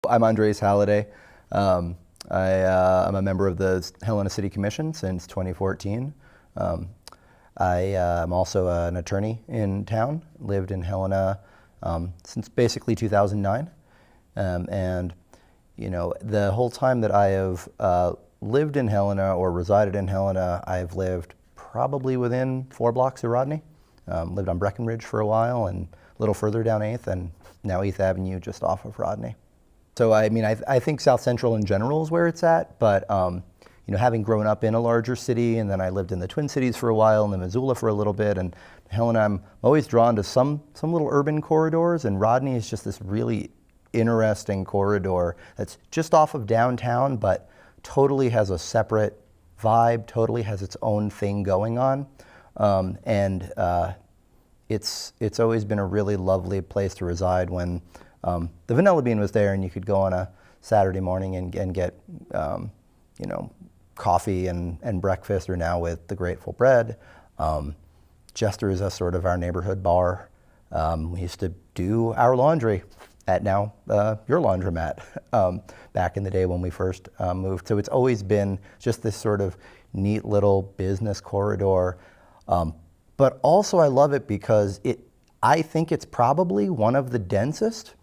I'm Andres Haladay. I'm a member of the Helena City Commission since 2014. I am also an attorney in town, lived in Helena since basically 2009. And you know, the whole time that I have lived in Helena or resided in Helena, I've lived probably within 4 blocks of Rodney. Lived on Breckenridge for a while and a little further down 8th, and now 8th Avenue just off of Rodney. So I mean, I think South Central in general is where it's at, but you know, having grown up in a larger city, and then I lived in the Twin Cities for a while, and then Missoula for a little bit, and Helena, I'm always drawn to some little urban corridors, and Rodney is just this really interesting corridor that's just off of downtown, but totally has a separate vibe, totally has its own thing going on, and it's always been a really lovely place to reside when the Vanilla Bean was there, and you could go on a Saturday morning and get you know, coffee and breakfast, or now with the Grateful Bread. Jester is a sort of our neighborhood bar. We used to do our laundry at now your laundromat back in the day when we first moved. So it's always been just this sort of neat little business corridor. But also I love it because I think it's probably one of the densest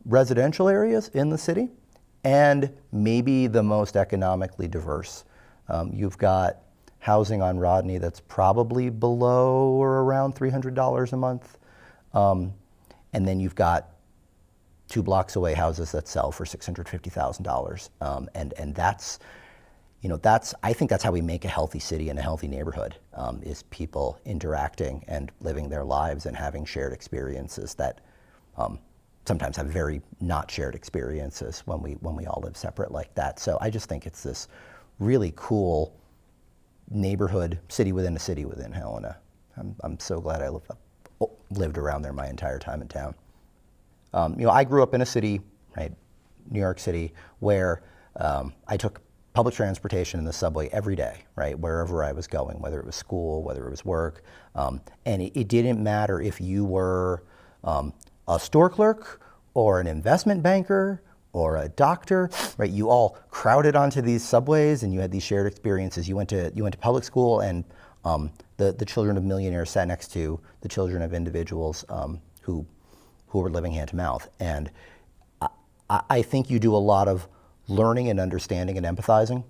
residential areas in the city, and maybe the most economically diverse. You've got housing on Rodney that's probably below or around $300 a month. And then you've got 2 blocks away houses that sell for $650,000. And that's, you know, I think that's how we make a healthy city and a healthy neighborhood, is people interacting and living their lives and having shared experiences that sometimes have very not shared experiences when we all live separate like that. So I just think it's this really cool neighborhood, city within a city within Helena. I'm so glad I lived around there my entire time in town. You know, I grew up in a city, right, New York City, where I took public transportation in the subway every day, right, wherever I was going, whether it was school, whether it was work. And it didn't matter if you were a store clerk or an investment banker or a doctor, right? You all crowded onto these subways, and you had these shared experiences. You went to public school, and the children of millionaires sat next to the children of individuals who were living hand to mouth. And I think you do a lot of learning and understanding and empathizing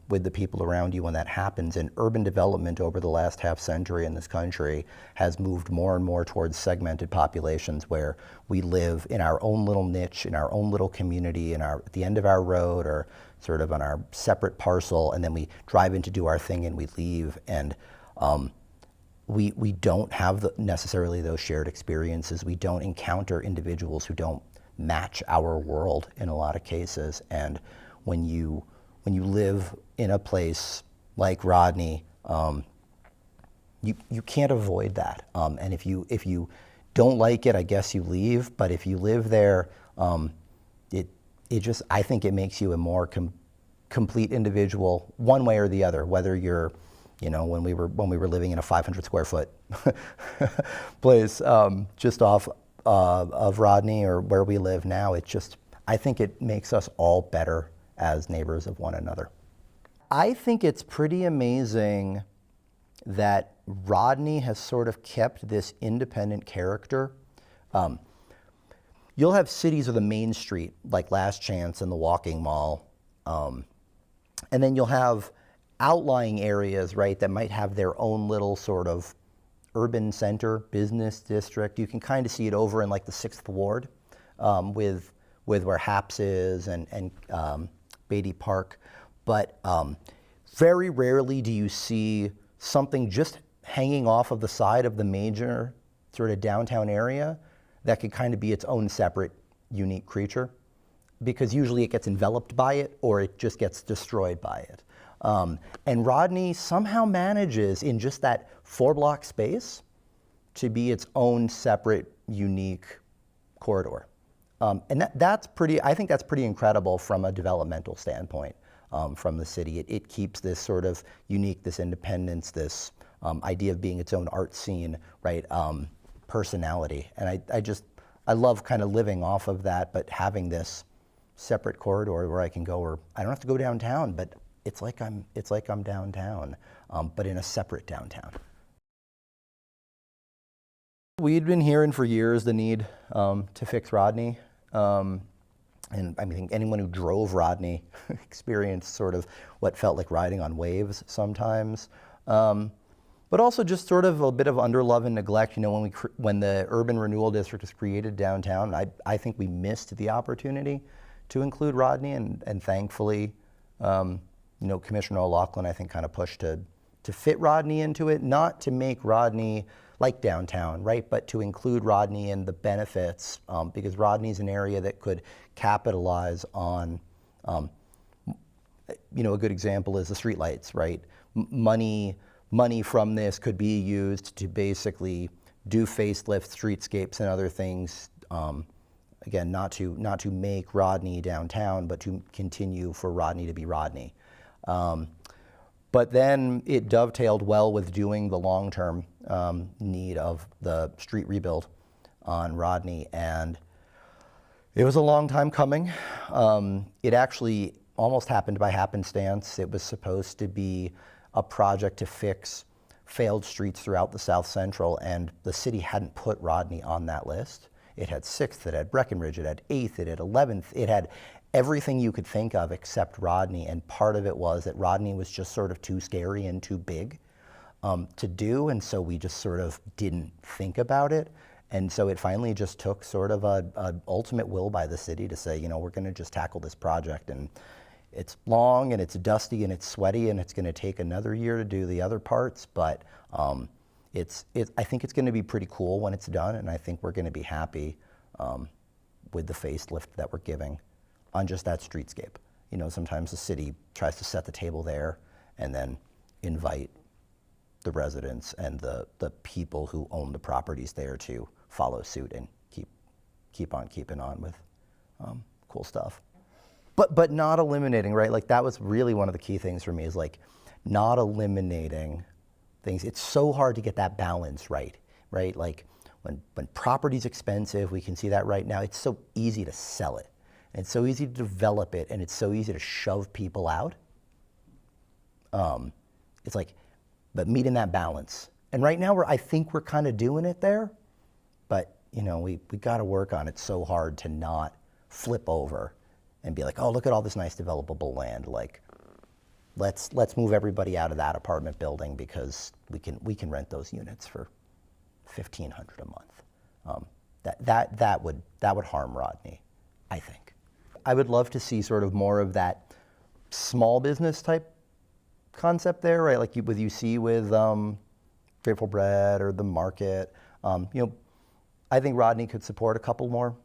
with the people around you when that happens. And urban development over the last half century in this country has moved more and more towards segmented populations, where we live in our own little niche, in our own little community, at the end of our road, or sort of on our separate parcel, and then we drive in to do our thing and we leave. And we don't have necessarily those shared experiences. We don't encounter individuals who don't match our world in a lot of cases. And when you live in a place like Rodney, you can't avoid that. And if you don't like it, I guess you leave. But if you live there, I think it makes you a more complete individual, one way or the other. Whether you're, you know, when we were living in a 500 square foot place just off of Rodney, or where we live now, I think it makes us all better as neighbors of one another. I think it's pretty amazing that Rodney has sort of kept this independent character. You'll have cities with a main street, like Last Chance and the Walking Mall, and then you'll have outlying areas, right, that might have their own little sort of urban center, business district. You can kind of see it over in like the 6th Ward with where Haps is and Beatty Park. But very rarely do you see something just hanging off of the side of the major sort of downtown area that could kind of be its own separate, unique creature, because usually it gets enveloped by it or it just gets destroyed by it. And Rodney somehow manages, in just that 4-block space, to be its own separate, unique corridor. And that's pretty, I think that's pretty incredible from a developmental standpoint from the city. It keeps this sort of unique, this independence, this idea of being its own art scene, right, personality. And I love kind of living off of that, but having this separate corridor where I can go, or I don't have to go downtown, but it's like I'm downtown, but in a separate downtown. We'd been hearing for years the need to fix Rodney. And I think anyone who drove Rodney experienced sort of what felt like riding on waves sometimes. But also just sort of a bit of underlove and neglect. You know, when the urban renewal district was created downtown, I think we missed the opportunity to include Rodney, and thankfully, you know, Commissioner O'Loughlin, I think, kind of pushed to fit Rodney into it, not to make Rodney like downtown, right, but to include Rodney in the benefits, because Rodney's an area that could capitalize on, you know, a good example is the streetlights, right? Money from this could be used to basically do facelift streetscapes and other things. Again, not to make Rodney downtown, but to continue for Rodney to be Rodney. But then it dovetailed well with doing the long-term need of the street rebuild on Rodney, and it was a long time coming. It actually almost happened by happenstance. It was supposed to be a project to fix failed streets throughout the South Central, and the city hadn't put Rodney on that list. It had 6th, it had Breckenridge, it had 8th, it had 11th, it had everything you could think of except Rodney, and part of it was that Rodney was just sort of too scary and too big to do, and so we just sort of didn't think about it. And so it finally just took sort of a ultimate will by the city to say, you know, we're going to just tackle this project, and it's long and it's dusty and it's sweaty and it's going to take another year to do the other parts, but I think it's going to be pretty cool when it's done, and I think we're going to be happy with the facelift that we're giving on just that streetscape. You know, sometimes the city tries to set the table there and then invite the residents and the people who own the properties there to follow suit and keep on keeping on with cool stuff. But not eliminating, right? Like that was really one of the key things for me, is like not eliminating things. It's so hard to get that balance right? Like when property's expensive, we can see that right now, it's so easy to sell it. And it's so easy to develop it, and it's so easy to shove people out. It's like, but meeting that balance. And right now, I think we're kind of doing it there, but you know, we got to work on it so hard to not flip over and be like, oh, look at all this nice developable land. Like, let's move everybody out of that apartment building because we can rent those units for $1,500 a month. That would harm Rodney, I think. I would love to see sort of more of that small business type concept there, right? Like you see with Grateful Bread or the Market. You know, I think Rodney could support a couple more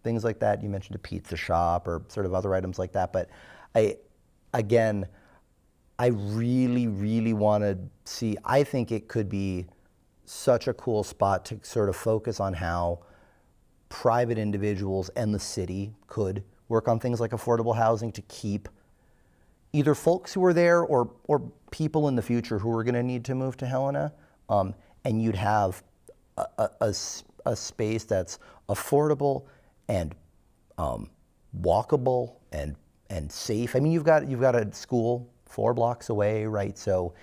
things like that. You mentioned a pizza shop or sort of other items like that. But I really, really want to see, I think it could be such a cool spot to sort of focus on how private individuals and the city could work on things like affordable housing to keep either folks who are there or people in the future who are going to need to move to Helena. And you'd have a space that's affordable and walkable and safe. I mean, you've got a school 4 blocks away, right? So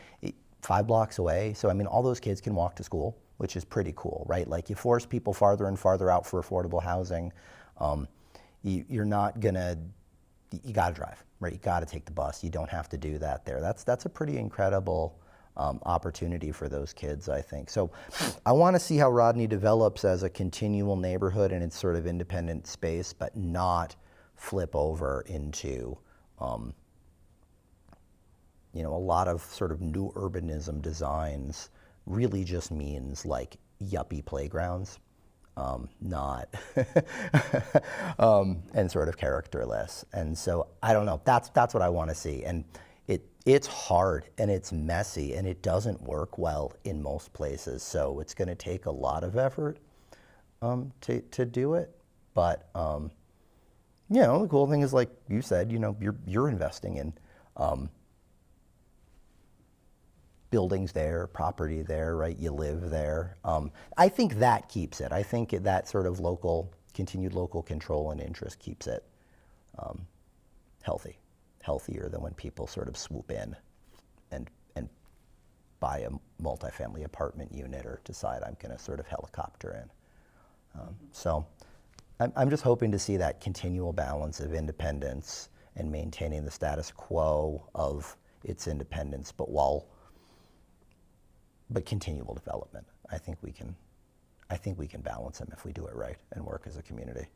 5 blocks away. So I mean, all those kids can walk to school, which is pretty cool, right? Like you force people farther and farther out for affordable housing. You're not gonna, you gotta drive, right? You gotta take the bus. You don't have to do that there. That's a pretty incredible opportunity for those kids, I think. So I wanna see how Rodney develops as a continual neighborhood in its sort of independent space, but not flip over into, you know, a lot of sort of new urbanism designs really just means like yuppie playgrounds. Not and sort of characterless. And so I don't know, that's what I want to see. And it's hard and it's messy and it doesn't work well in most places. So it's going to take a lot of effort to do it. But you know, the cool thing is, like you said, you know, you're investing in buildings there, property there, right? You live there. I think that keeps it. I think that sort of local continued local control and interest keeps it healthier than when people sort of swoop in and buy a multifamily apartment unit or decide I'm going to sort of helicopter in. So I'm just hoping to see that continual balance of independence and maintaining the status quo of its independence, but continual development. I think we can balance them if we do it right and work as a community.